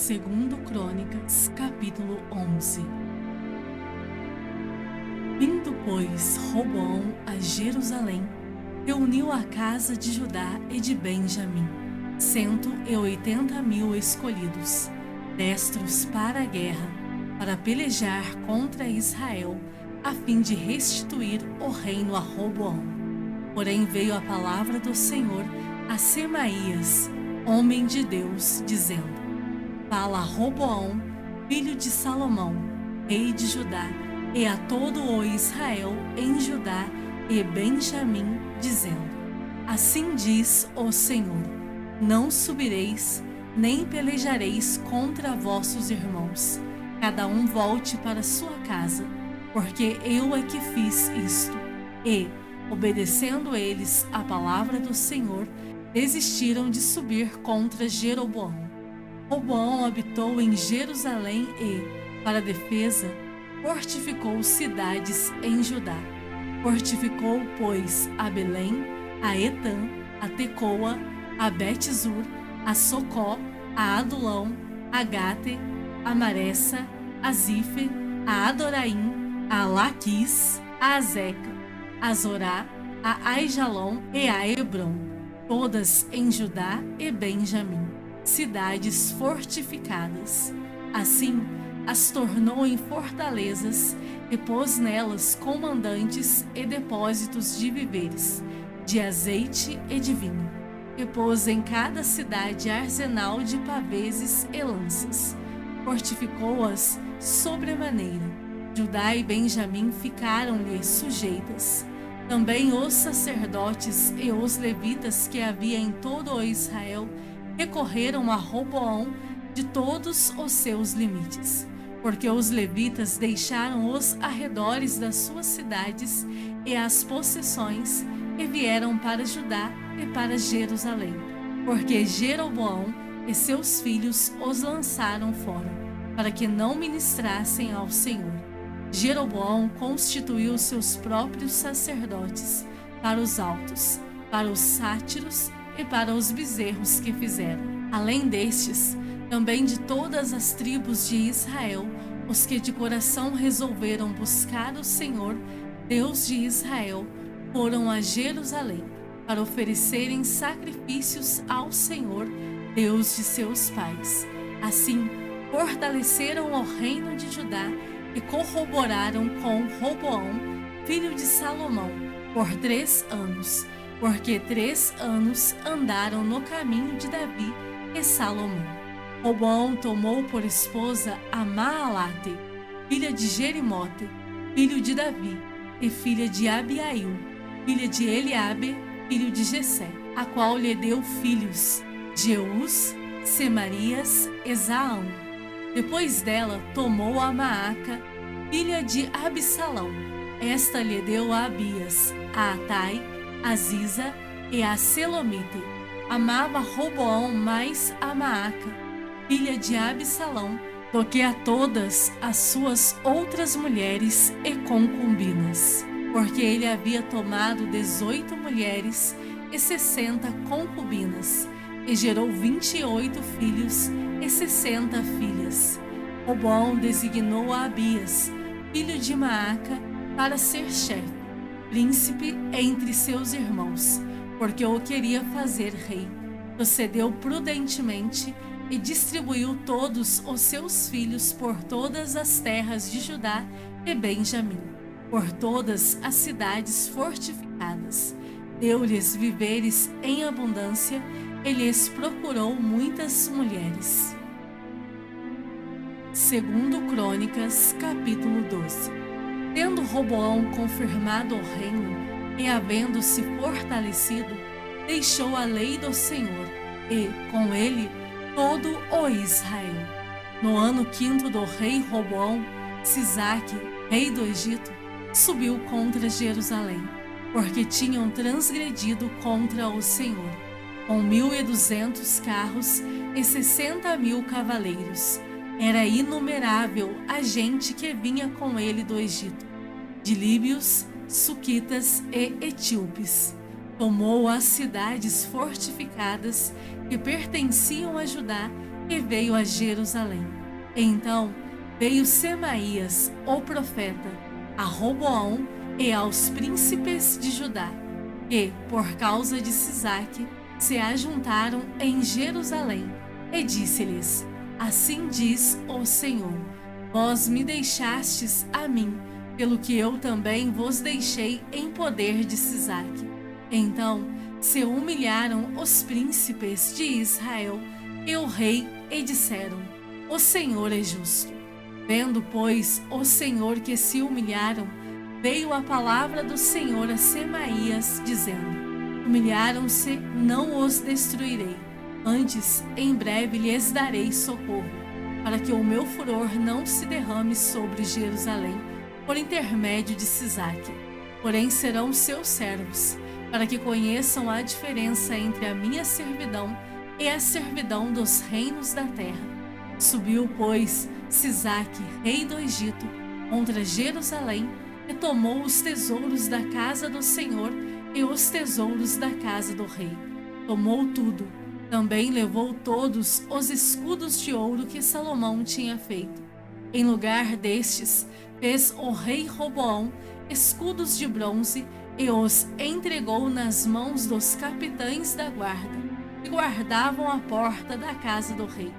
Segundo Crônicas, capítulo 11. Vindo, pois, Roboão a Jerusalém, reuniu a casa de Judá e de Benjamim, 180.000 escolhidos, destros para a guerra, para pelejar contra Israel, a fim de restituir o reino a Roboão. Porém veio a palavra do Senhor a Semaías, homem de Deus, dizendo: Fala a Roboão, filho de Salomão, rei de Judá, e a todo o Israel em Judá e Benjamim, dizendo: Assim diz o Senhor: Não subireis, nem pelejareis contra vossos irmãos. Cada um volte para sua casa, porque eu é que fiz isto. E, obedecendo eles a palavra do Senhor, desistiram de subir contra Jeroboão. Roboão habitou em Jerusalém e, para defesa, fortificou cidades em Judá. Fortificou, pois, a Belém, a Etã, a Tecoa, a Bet-zur, a Socó, a Adulão, a Gate, a Maressa, a Zife, a Adoraim, a Laquis, a Azeca, a Zorá, a Aijalon e a Hebron, todas em Judá e Benjamim, cidades fortificadas. Assim, as tornou em fortalezas e pôs nelas comandantes e depósitos de víveres, de azeite e de vinho. E pôs em cada cidade arsenal de paveses e lanças. Fortificou-as sobremaneira. Judá e Benjamim ficaram-lhe sujeitas. Também os sacerdotes e os levitas que havia em todo o Israel recorreram a Roboão de todos os seus limites, porque os levitas deixaram os arredores das suas cidades e as possessões e vieram para Judá e para Jerusalém, porque Jeroboão e seus filhos os lançaram fora, para que não ministrassem ao Senhor. Jeroboão constituiu seus próprios sacerdotes para os altos, para os sátiros e para os bezerros que fizeram. Além destes, também de todas as tribos de Israel, os que de coração resolveram buscar o Senhor, Deus de Israel, foram a Jerusalém para oferecerem sacrifícios ao Senhor, Deus de seus pais. Assim, fortaleceram o reino de Judá e corroboraram com Roboão, filho de Salomão, por 3 anos, porque 3 anos andaram no caminho de Davi e Salomão. Roboão tomou por esposa a Maalate, filha de Jerimote, filho de Davi, e filha de Abiail, filha de Eliabe, filho de Jessé, a qual lhe deu filhos, Jeús, Semarias e Zaão. Depois dela tomou a Maaca, filha de Absalão. Esta lhe deu a Abias, a Atai, a Ziza e a Selomite. Amava Roboão mais a Maaca, filha de Absalão, do que a todas as suas outras mulheres e concubinas, porque ele havia tomado 18 mulheres e 60 concubinas, e gerou 28 filhos e 60 filhas. Roboão designou a Abias, filho de Maaca, para ser chefe, príncipe entre seus irmãos, porque o queria fazer rei. Procedeu prudentemente e distribuiu todos os seus filhos por todas as terras de Judá e Benjamim, por todas as cidades fortificadas. Deu-lhes víveres em abundância e lhes procurou muitas mulheres. Segundo Crônicas, capítulo 12. Tendo Roboão confirmado o reino e havendo-se fortalecido, deixou a lei do Senhor e, com ele, todo o Israel. No ano 5º do rei Roboão, Sisaque, rei do Egito, subiu contra Jerusalém, porque tinham transgredido contra o Senhor, com 1.200 carros e 60.000 cavaleiros. Era inumerável a gente que vinha com ele do Egito, de líbios, suquitas e etíopes. Tomou as cidades fortificadas que pertenciam a Judá e veio a Jerusalém. Então veio Semaías, o profeta, a Roboão e aos príncipes de Judá, que, por causa de Sisaque, se ajuntaram em Jerusalém, e disse-lhes: Assim diz o Senhor: Vós me deixastes a mim, pelo que eu também vos deixei em poder de Sisaque. Então se humilharam os príncipes de Israel e o rei, e disseram: O Senhor é justo. Vendo, pois, o Senhor que se humilharam, veio a palavra do Senhor a Semaías, dizendo: Humilharam-se, não os destruirei. Antes, em breve lhes darei socorro, para que o meu furor não se derrame sobre Jerusalém, por intermédio de Sisaque. Porém serão seus servos, para que conheçam a diferença entre a minha servidão e a servidão dos reinos da terra. Subiu, pois, Sisaque, rei do Egito, contra Jerusalém, e tomou os tesouros da casa do Senhor e os tesouros da casa do rei. Tomou tudo. Também levou todos os escudos de ouro que Salomão tinha feito. Em lugar destes, fez o rei Roboão escudos de bronze e os entregou nas mãos dos capitães da guarda, que guardavam a porta da casa do rei.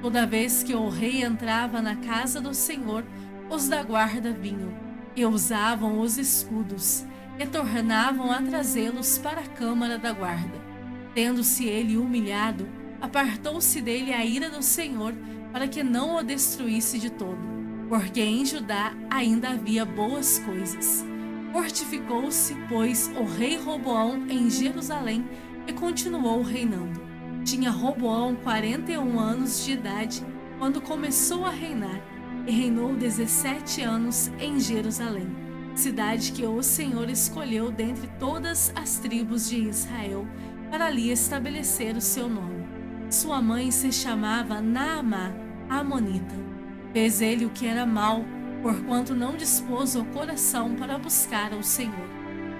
Toda vez que o rei entrava na casa do Senhor, os da guarda vinham e usavam os escudos, e tornavam a trazê-los para a câmara da guarda. Tendo-se ele humilhado, apartou-se dele a ira do Senhor, para que não o destruísse de todo, porque em Judá ainda havia boas coisas. Fortificou-se, pois, o rei Roboão em Jerusalém e continuou reinando. Tinha Roboão 41 anos de idade quando começou a reinar, e reinou 17 anos em Jerusalém, cidade que o Senhor escolheu dentre todas as tribos de Israel, para ali estabelecer o seu nome. Sua mãe se chamava Naamá, a amonita. Fez ele o que era mal, porquanto não dispôs o coração para buscar ao Senhor.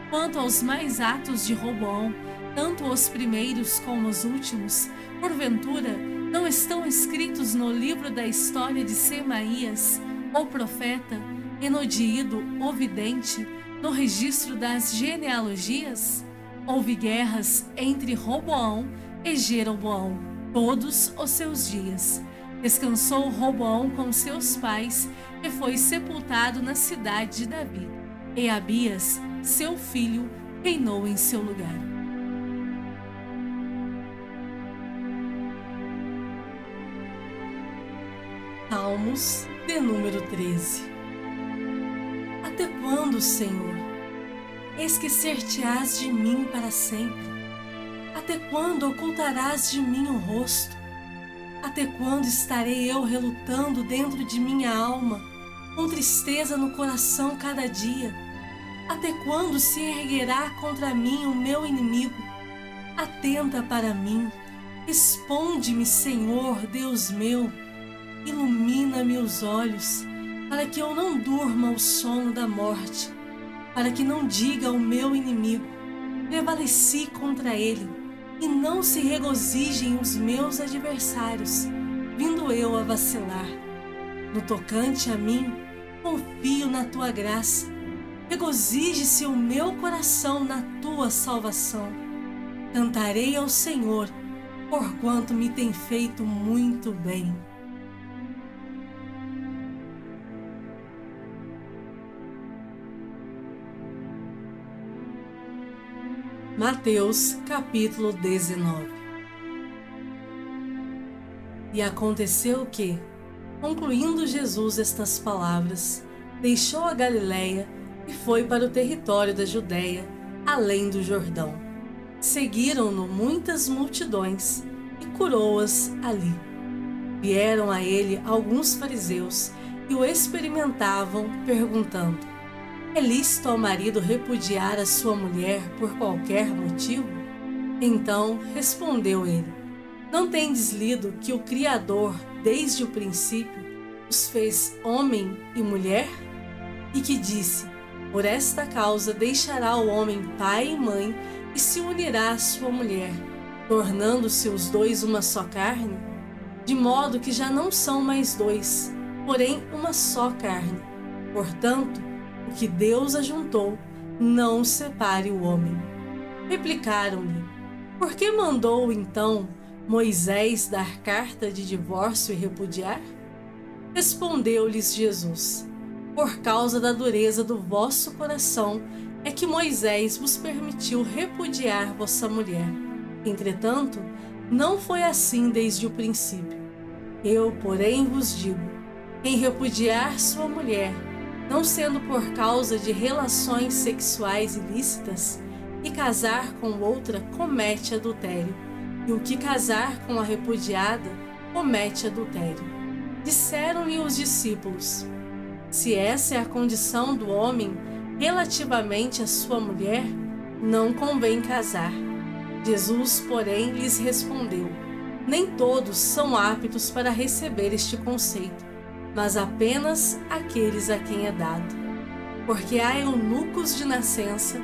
Quanto aos mais atos de Roboão, tanto os primeiros como os últimos, porventura, não estão escritos no livro da história de Semaías, o profeta, e no de Ido, o vidente, no registro das genealogias? Houve guerras entre Roboão e Jeroboão todos os seus dias. Descansou Roboão com seus pais e foi sepultado na cidade de Davi. E Abias, seu filho, reinou em seu lugar. Salmos de número 13. Até quando, Senhor, esquecer-te-ás de mim para sempre? Até quando ocultarás de mim o rosto? Até quando estarei eu relutando dentro de minha alma, com tristeza no coração cada dia? Até quando se erguerá contra mim o meu inimigo? Atenta para mim, responde-me, Senhor, Deus meu. Ilumina-me os olhos, para que eu não durma o sono da morte, para que não diga ao meu inimigo: prevaleci contra ele, e não se regozijem os meus adversários, vindo eu a vacilar. No tocante a mim, confio na tua graça, regozije-se o meu coração na tua salvação. Cantarei ao Senhor, porquanto me tem feito muito bem. Mateus capítulo 19. E aconteceu que, concluindo Jesus estas palavras, deixou a Galiléia e foi para o território da Judéia, além do Jordão. Seguiram-no muitas multidões e curou-as ali. Vieram a ele alguns fariseus e o experimentavam, perguntando: é lícito ao marido repudiar a sua mulher por qualquer motivo? Então respondeu ele: não tendes lido que o Criador, desde o princípio, os fez homem e mulher? E que disse: por esta causa deixará o homem pai e mãe e se unirá à sua mulher, tornando-se os dois uma só carne? de modo que já não são mais dois, porém uma só carne. Portanto, o que Deus ajuntou, não separe o homem. Replicaram-lhe: por que mandou então Moisés dar carta de divórcio e repudiar? Respondeu-lhes Jesus: por causa da dureza do vosso coração é que Moisés vos permitiu repudiar vossa mulher. Entretanto, não foi assim desde o princípio. Eu, porém, vos digo: quem repudiar sua mulher, não sendo por causa de relações sexuais ilícitas, e casar com outra, comete adultério, e o que casar com a repudiada, comete adultério. Disseram-lhe os discípulos: se essa é a condição do homem relativamente à sua mulher, não convém casar. Jesus, porém, lhes respondeu: nem todos são aptos para receber este conceito, mas apenas aqueles a quem é dado. Porque há eunucos de nascença,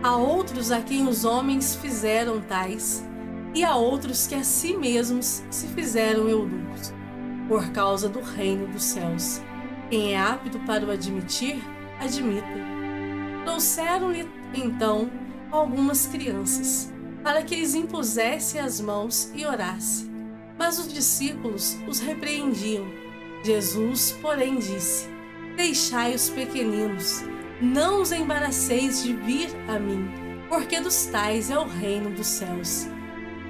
há outros a quem os homens fizeram tais, e há outros que a si mesmos se fizeram eunucos, por causa do reino dos céus. Quem é apto para o admitir, admita. Trouxeram-lhe, então, algumas crianças, para que lhes impusesse as mãos e orasse. Mas os discípulos os repreendiam. Jesus, porém, disse: deixai os pequeninos, não os embaraceis de vir a mim, porque dos tais é o reino dos céus.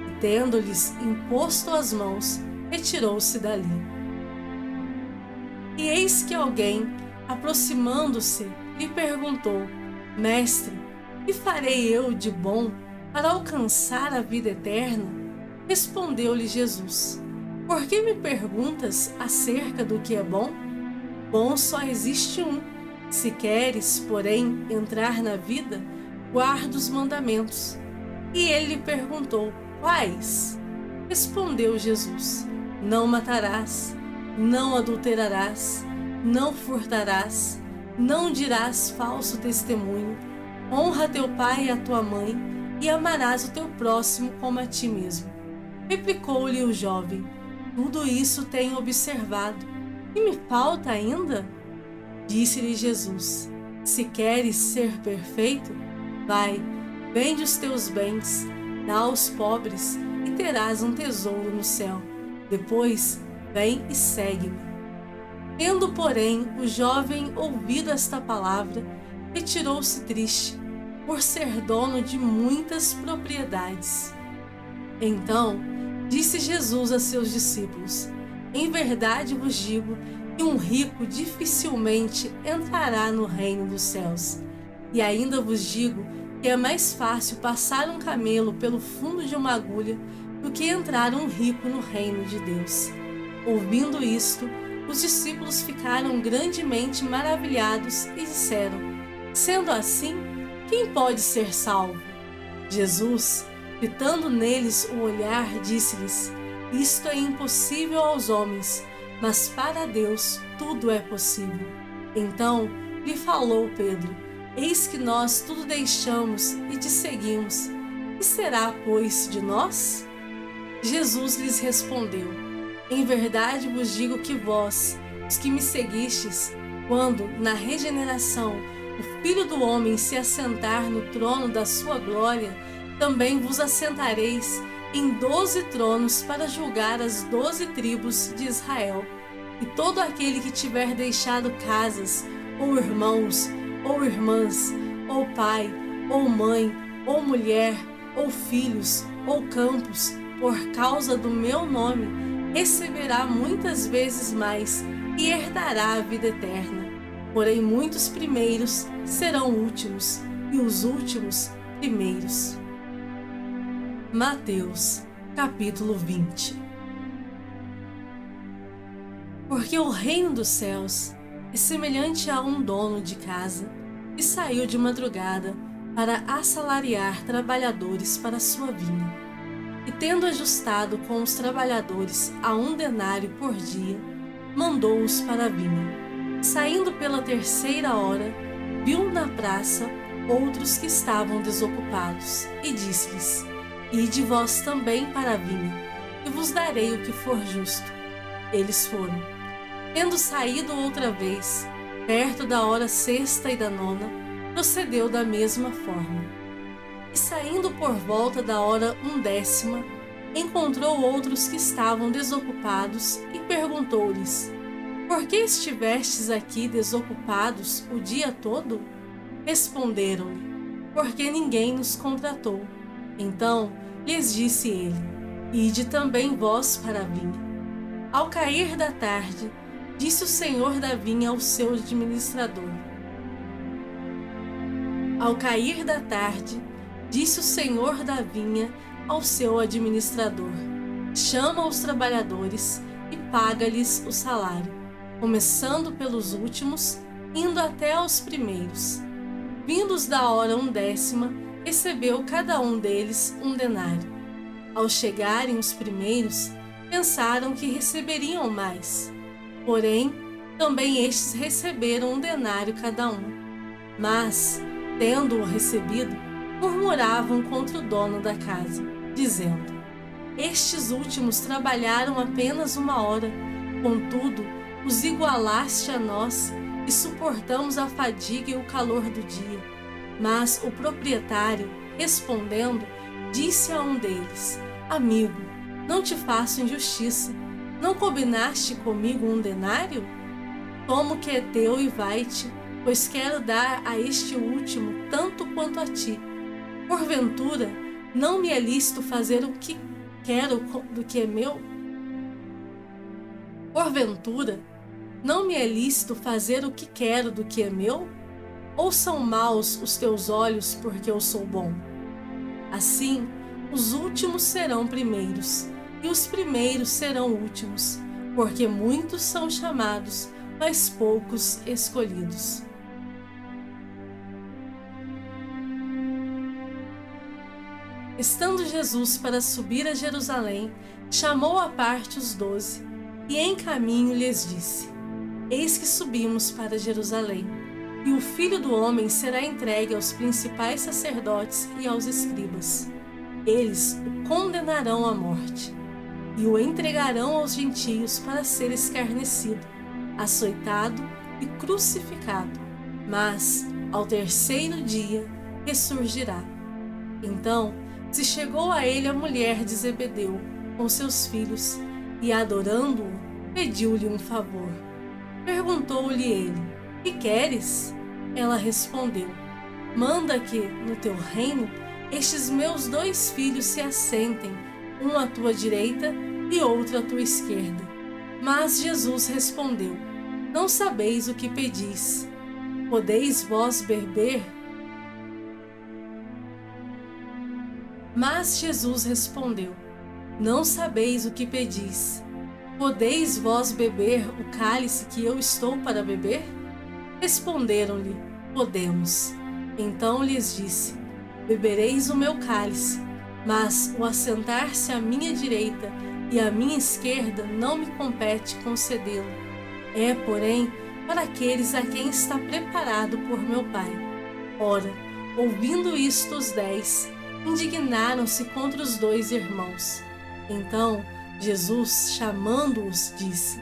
E tendo-lhes imposto as mãos, retirou-se dali. E eis que alguém, aproximando-se, lhe perguntou: mestre, que farei eu de bom para alcançar a vida eterna? Respondeu-lhe Jesus: por que me perguntas acerca do que é bom? Bom só existe um. Se queres, porém, entrar na vida, guarda os mandamentos. E ele lhe perguntou: quais? Respondeu Jesus: não matarás, não adulterarás, não furtarás, não dirás falso testemunho, honra teu pai e a tua mãe, e amarás o teu próximo como a ti mesmo. Replicou-lhe o jovem: tudo isso tenho observado, e me falta ainda? Disse-lhe Jesus: se queres ser perfeito, vai, vende os teus bens, dá aos pobres, e terás um tesouro no céu. Depois, vem e segue-me. Tendo, porém, o jovem ouvido esta palavra, retirou-se triste, por ser dono de muitas propriedades. Então, disse Jesus a seus discípulos: em verdade vos digo que um rico dificilmente entrará no reino dos céus. E ainda vos digo que é mais fácil passar um camelo pelo fundo de uma agulha do que entrar um rico no reino de Deus. Ouvindo isto, os discípulos ficaram grandemente maravilhados e disseram: sendo assim, quem pode ser salvo? Jesus, fitando neles o olhar, disse-lhes: isto é impossível aos homens, mas para Deus tudo é possível. Então lhe falou Pedro: eis que nós tudo deixamos e te seguimos. Que será, pois, de nós? Jesus lhes respondeu: em verdade vos digo que vós, os que me seguistes, quando, na regeneração, o Filho do Homem se assentar no trono da sua glória, também vos assentareis em 12 tronos para julgar as 12 tribos de Israel. E todo aquele que tiver deixado casas, ou irmãos, ou irmãs, ou pai, ou mãe, ou mulher, ou filhos, ou campos, por causa do meu nome, receberá muitas vezes mais e herdará a vida eterna. Porém, muitos primeiros serão últimos, e os últimos primeiros. Mateus, capítulo 20. Porque o reino dos céus é semelhante a um dono de casa que saiu de madrugada para assalariar trabalhadores para sua vinha. E tendo ajustado com os trabalhadores a 1 denário por dia, mandou-os para a vinha. Saindo pela 3ª hora, viu na praça outros que estavam desocupados, e disse-lhes: ide vós também para a vinha, e vos darei o que for justo. Eles foram. Tendo saído outra vez, perto da hora sexta e da nona, procedeu da mesma forma. E saindo por volta da hora 11, encontrou outros que estavam desocupados e perguntou-lhes: Por que estivestes aqui desocupados o dia todo? Responderam-lhe: Porque ninguém nos contratou. Então lhes disse ele: Ide também vós para a vinha. Ao cair da tarde, disse o senhor da vinha ao seu administrador. Ao cair da tarde, disse o senhor da vinha ao seu administrador: Chama os trabalhadores e paga-lhes o salário, começando pelos últimos, indo até aos primeiros. Vindos da hora 11, recebeu cada um deles um denário. Ao chegarem os primeiros, pensaram que receberiam mais. Porém, também estes receberam um denário cada um. Mas, tendo-o recebido, murmuravam contra o dono da casa, dizendo: Estes últimos trabalharam apenas 1 hora, contudo, os igualaste a nós e suportamos a fadiga e o calor do dia. Mas o proprietário, respondendo, disse a um deles: Amigo, não te faço injustiça. Não combinaste comigo um denário? Toma o que é teu e vai-te, pois quero dar a este último tanto quanto a ti. Porventura, não me é lícito fazer o que quero do que é meu? Porventura, não me é lícito fazer o que quero do que é meu? Ou são maus os teus olhos porque eu sou bom? Assim, os últimos serão primeiros, e os primeiros serão últimos, porque muitos são chamados, mas poucos escolhidos. Estando Jesus para subir a Jerusalém, chamou à parte os 12, e em caminho lhes disse: Eis que subimos para Jerusalém, e o Filho do Homem será entregue aos principais sacerdotes e aos escribas. Eles o condenarão à morte, e o entregarão aos gentios para ser escarnecido, açoitado e crucificado, mas, ao terceiro dia, ressurgirá. Então, se chegou a ele a mulher de Zebedeu, com seus filhos, e, adorando-o, pediu-lhe um favor. Perguntou-lhe ele: Que queres? Ela respondeu: Manda que, no teu reino, estes meus 2 filhos se assentem, um à tua direita e outro à tua esquerda. Mas Jesus respondeu: Não sabeis o que pedis. Podeis vós beber? Mas Jesus respondeu: Não sabeis o que pedis. Podeis vós beber o cálice que eu estou para beber? Responderam-lhe: Podemos. Então lhes disse: Bebereis o meu cálice, mas o assentar-se à minha direita e à minha esquerda não me compete concedê-lo. É, porém, para aqueles a quem está preparado por meu Pai. Ora, ouvindo isto, os 10 indignaram-se contra os 2 irmãos. Então, Jesus, chamando-os, disse: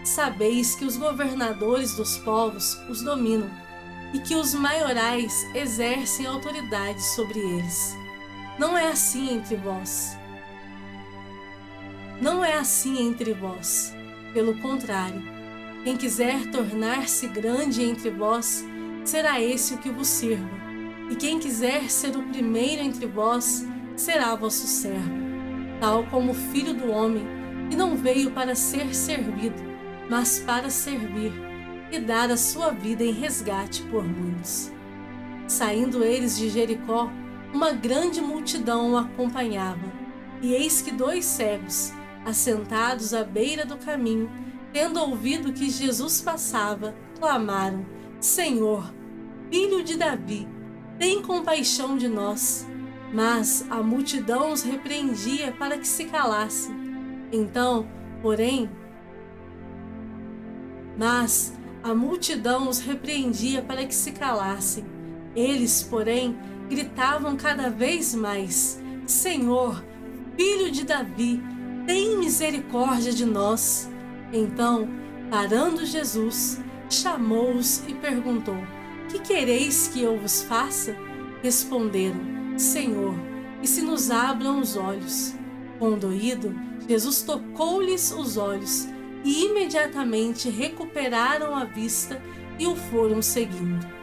Sabeis que os governadores dos povos os dominam, e que os maiorais exercem autoridade sobre eles. Não é assim entre vós. Não é assim entre vós. Pelo contrário, quem quiser tornar-se grande entre vós, será esse o que vos sirva. E quem quiser ser o primeiro entre vós, será vosso servo. Tal como o Filho do Homem, que não veio para ser servido, mas para servir, e dar a sua vida em resgate por muitos. Saindo eles de Jericó, uma grande multidão o acompanhava. E eis que 2 cegos, assentados à beira do caminho, tendo ouvido que Jesus passava, clamaram: Senhor, Filho de Davi, tem compaixão de nós. Mas a multidão os repreendia para que se calassem. Então, porém, a multidão os repreendia para que se calassem. Eles, porém, gritavam cada vez mais: Senhor, Filho de Davi, tem misericórdia de nós. Então, parando Jesus, chamou-os e perguntou: que quereis que eu vos faça? Responderam: Senhor, que se nos abram os olhos. Condoído, Jesus tocou-lhes os olhos e imediatamente recuperaram a vista e o foram seguindo.